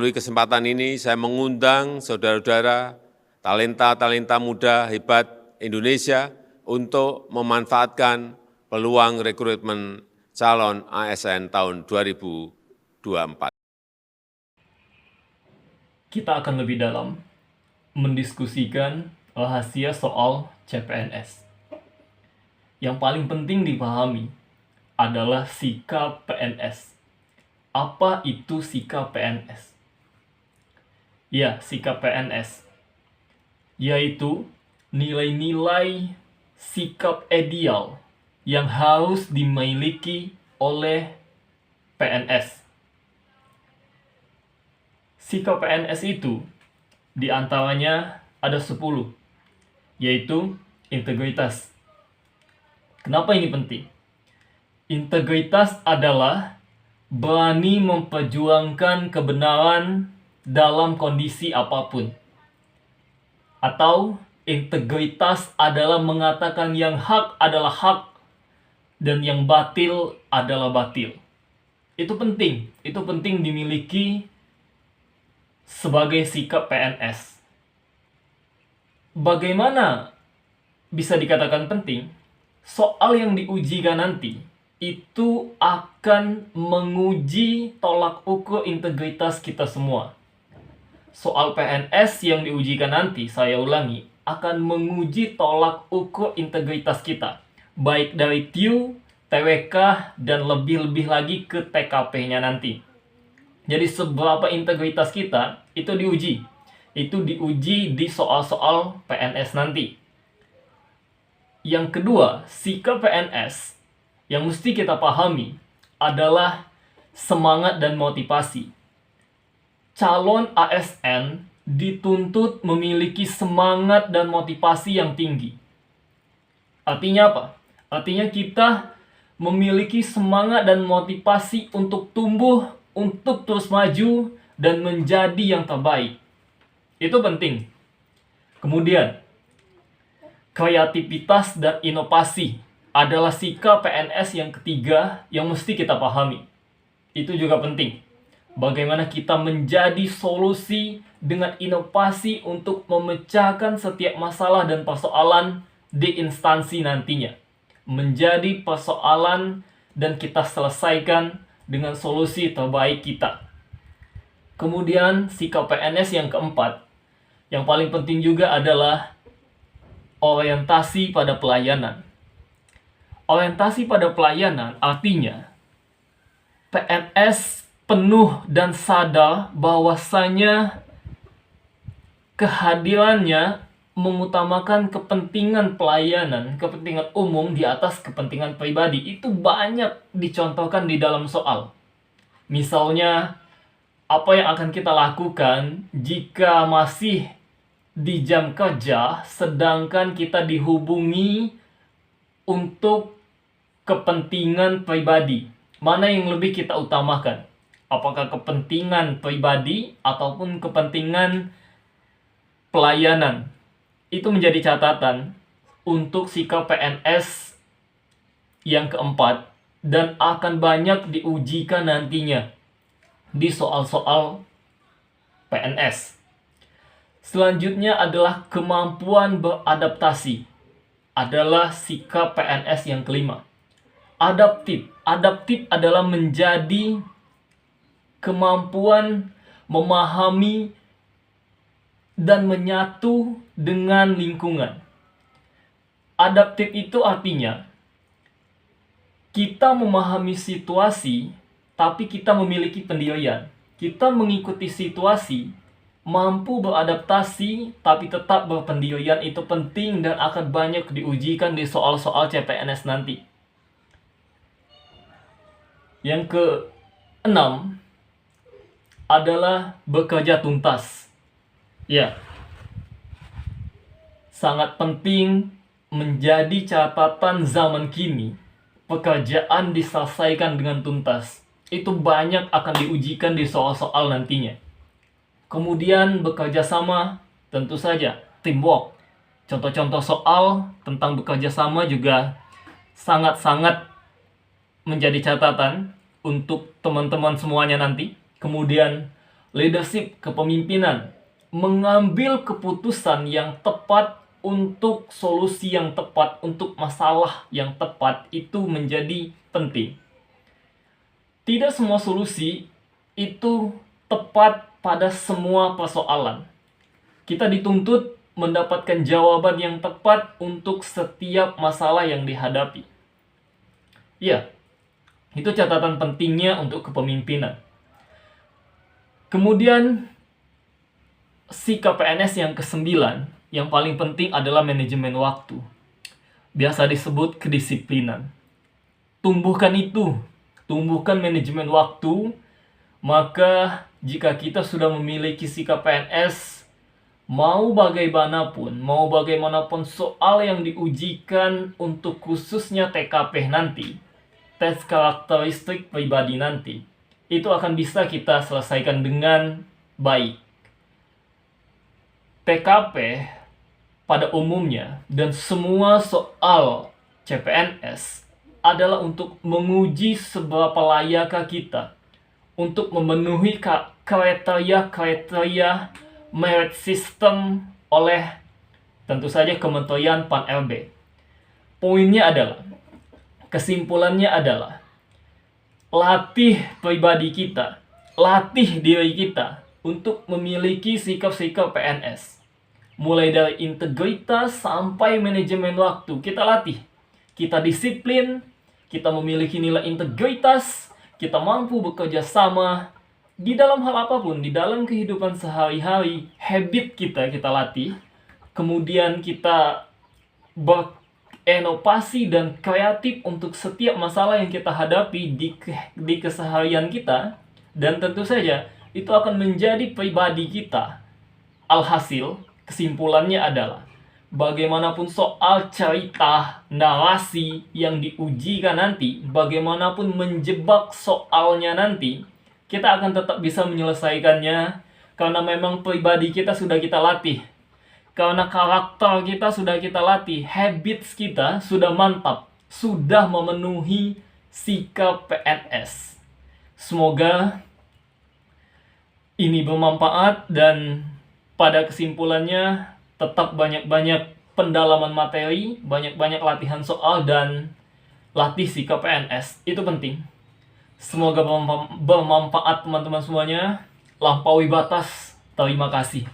Melalui kesempatan ini saya mengundang saudara-saudara talenta-talenta muda hebat Indonesia untuk memanfaatkan peluang rekrutmen calon ASN tahun 2024. Kita akan lebih dalam mendiskusikan rahasia soal CPNS. Yang paling penting dipahami adalah sikap PNS. Apa itu sikap PNS? Ya, sikap PNS yaitu nilai-nilai sikap ideal yang harus dimiliki oleh PNS. Sikap PNS itu diantaranya ada 10, yaitu integritas. Kenapa ini penting? Integritas adalah berani memperjuangkan kebenaran dalam kondisi apapun. Atau integritas adalah mengatakan yang hak adalah hak dan yang batil adalah batil. Itu penting dimiliki sebagai sikap PNS. Bagaimana bisa dikatakan penting? Soal yang diujikan nanti itu akan menguji tolak ukur integritas kita semua. Soal PNS yang diujikan nanti, saya ulangi, akan menguji tolak ukur integritas kita, baik dari TIU, TWK, dan lebih-lebih lagi ke TKP-nya nanti. Jadi seberapa integritas kita itu diuji. Itu diuji di soal-soal PNS nanti. Yang kedua, sikap PNS yang mesti kita pahami adalah semangat dan motivasi. Calon ASN dituntut memiliki semangat dan motivasi yang tinggi. Artinya apa? Artinya kita memiliki semangat dan motivasi untuk tumbuh, untuk terus maju, dan menjadi yang terbaik. Itu penting. Kemudian, kreativitas dan inovasi adalah sikap PNS yang ketiga yang mesti kita pahami. Itu juga penting. Bagaimana kita menjadi solusi dengan inovasi untuk memecahkan setiap masalah dan persoalan di instansi nantinya. Menjadi persoalan dan kita selesaikan dengan solusi terbaik kita. Kemudian sikap PNS yang keempat, yang paling penting juga adalah orientasi pada pelayanan. Orientasi pada pelayanan artinya PNS penuh dan sadar bahwasanya kehadirannya mengutamakan kepentingan pelayanan, kepentingan umum di atas kepentingan pribadi. Itu banyak dicontohkan di dalam soal. Misalnya, apa yang akan kita lakukan jika masih di jam kerja, sedangkan kita dihubungi untuk kepentingan pribadi? Mana yang lebih kita utamakan? Apakah kepentingan pribadi ataupun kepentingan pelayanan? Itu menjadi catatan untuk sikap PNS yang keempat dan akan banyak diujikan nantinya di soal-soal PNS. Selanjutnya adalah kemampuan beradaptasi. Adalah sikap PNS yang kelima. Adaptif. Adaptif adalah menjadi kemampuan memahami dan menyatu dengan lingkungan. Adaptif itu artinya kita memahami situasi, tapi kita memiliki pendirian. Kita mengikuti situasi, mampu beradaptasi, tapi tetap berpendirian. Itu penting dan akan banyak diujikan di soal-soal CPNS nanti. Yang keenam adalah bekerja tuntas. Ya, sangat penting menjadi catatan zaman kini. Pekerjaan diselesaikan dengan tuntas. Itu banyak akan diujikan di soal-soal nantinya. Kemudian bekerja sama, tentu saja teamwork. Contoh-contoh soal tentang bekerja sama juga sangat-sangat menjadi catatan untuk teman-teman semuanya nanti. Kemudian leadership, kepemimpinan, mengambil keputusan yang tepat untuk solusi yang tepat, untuk masalah yang tepat, itu menjadi penting. Tidak semua solusi itu tepat pada semua persoalan. Kita dituntut mendapatkan jawaban yang tepat untuk setiap masalah yang dihadapi. Ya, itu catatan pentingnya untuk kepemimpinan. Kemudian, sikap PNS yang ke-9, yang paling penting adalah manajemen waktu. Biasa disebut kedisiplinan. Tumbuhkan itu, tumbuhkan manajemen waktu, maka jika kita sudah memiliki sikap PNS, mau bagaimanapun soal yang diujikan untuk khususnya TKP nanti, tes karakteristik pribadi nanti, itu akan bisa kita selesaikan dengan baik. TKP pada umumnya dan semua soal CPNS adalah untuk menguji seberapa layakkah kita untuk memenuhi kriteria merit system oleh tentu saja Kementerian Pan-RB. Poinnya adalah, kesimpulannya adalah, latih pribadi kita, latih diri kita untuk memiliki sikap-sikap PNS. Mulai dari integritas sampai manajemen waktu, kita latih. Kita disiplin, kita memiliki nilai integritas, kita mampu bekerja sama di dalam hal apapun, di dalam kehidupan sehari-hari, habit kita latih. Kemudian kita berinovasi dan kreatif untuk setiap masalah yang kita hadapi di keseharian kita. Dan tentu saja, itu akan menjadi pribadi kita. Alhasil, kesimpulannya adalah, bagaimanapun soal cerita, narasi yang diujikan nanti, bagaimanapun menjebak soalnya nanti, kita akan tetap bisa menyelesaikannya karena memang pribadi kita sudah kita latih. Karena karakter kita sudah kita latih, habits kita sudah mantap, sudah memenuhi sikap PNS. Semoga ini bermanfaat dan pada kesimpulannya tetap banyak-banyak pendalaman materi, banyak-banyak latihan soal, dan latih sikap PNS. Itu penting. Semoga bermanfaat teman-teman semuanya. Lampaui batas. Terima kasih.